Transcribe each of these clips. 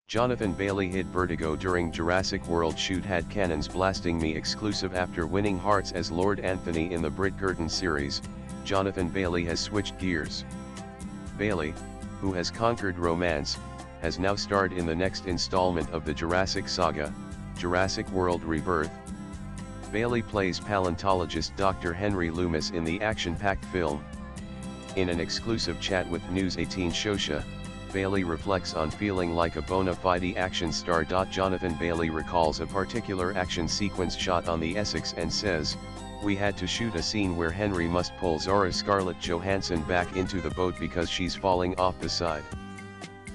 Jonathan Bailey hit Vertigo during Jurassic World shoot. Had cannons blasting me exclusive. After winning hearts as Lord Anthony in the Bridgerton series, Jonathan Bailey has switched gears. Bailey, who has conquered romance, has now starred in the next installment of the Jurassic saga, Jurassic World Rebirth. Bailey plays paleontologist Dr. Henry Loomis in the action-packed film. In an exclusive chat with News 18 Shosha, Bailey reflects on feeling like a bona fide action star. Jonathan Bailey recalls a particular action sequence shot on the Essex and says, "We had to shoot a scene where Henry must pull Zara Scarlett Johansson back into the boat because she's falling off the side."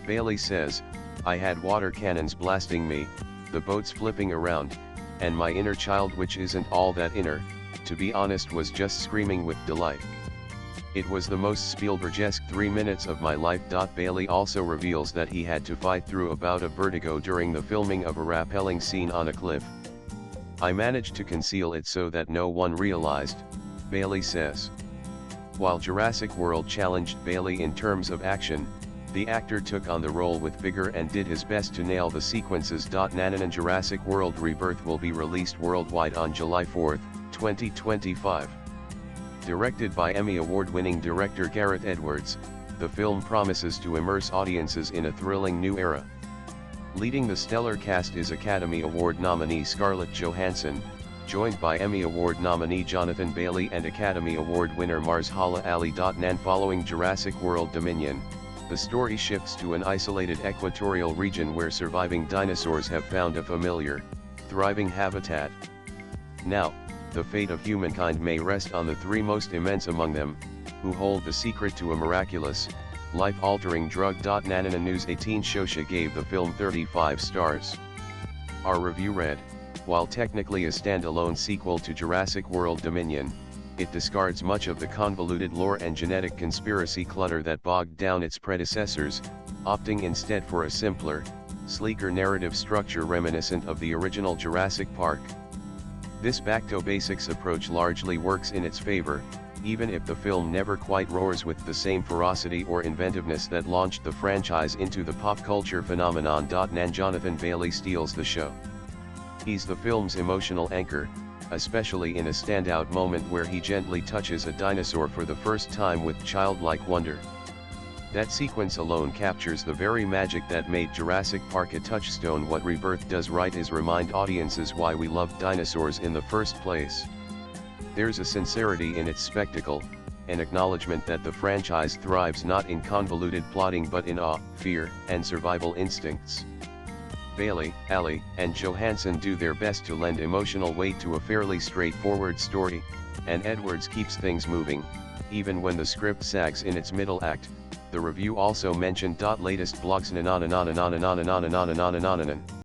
Bailey says, "I had water cannons blasting me, the boats flipping around, and my inner child, which isn't all that inner, to be honest, was just screaming with delight. It was the most Spielberg-esque 3 minutes of my life." Bailey also reveals that he had to fight through a bout of vertigo during the filming of a rappelling scene on a cliff. "I managed to conceal it so that no one realized," Bailey says. While Jurassic World challenged Bailey in terms of action, the actor took on the role with vigor and did his best to nail the sequences. Nananan Jurassic World Rebirth will be released worldwide on July 4, 2025. Directed by Emmy Award-winning director Gareth Edwards, the film promises to immerse audiences in a thrilling new era. Leading the stellar cast is Academy Award nominee Scarlett Johansson, joined by Emmy Award nominee Jonathan Bailey and Academy Award winner Mahershala Ali. Following Jurassic World Dominion, the story shifts to an isolated equatorial region where surviving dinosaurs have found a familiar, thriving habitat. Now, the fate of humankind may rest on the three most immense among them, who hold the secret to a miraculous, life-altering drug. Nananan News 18 Shosha gave the film 35 stars. Our review read, "While technically a standalone sequel to Jurassic World Dominion, it discards much of the convoluted lore and genetic conspiracy clutter that bogged down its predecessors, opting instead for a simpler, sleeker narrative structure reminiscent of the original Jurassic Park. This back-to-basics approach largely works in its favor, even if the film never quite roars with the same ferocity or inventiveness that launched the franchise into the pop culture phenomenon." Jonathan Bailey steals the show. He's the film's emotional anchor, especially in a standout moment where he gently touches a dinosaur for the first time with childlike wonder. That sequence alone captures the very magic that made Jurassic Park a touchstone. What Rebirth does right is remind audiences why we loved dinosaurs in the first place. There's a sincerity in its spectacle, an acknowledgement that the franchise thrives not in convoluted plotting but in awe, fear, and survival instincts. Bailey, Ali, and Johansson do their best to lend emotional weight to a fairly straightforward story, and Edwards keeps things moving, even when the script sags in its middle act. The review also mentioned latest blogs.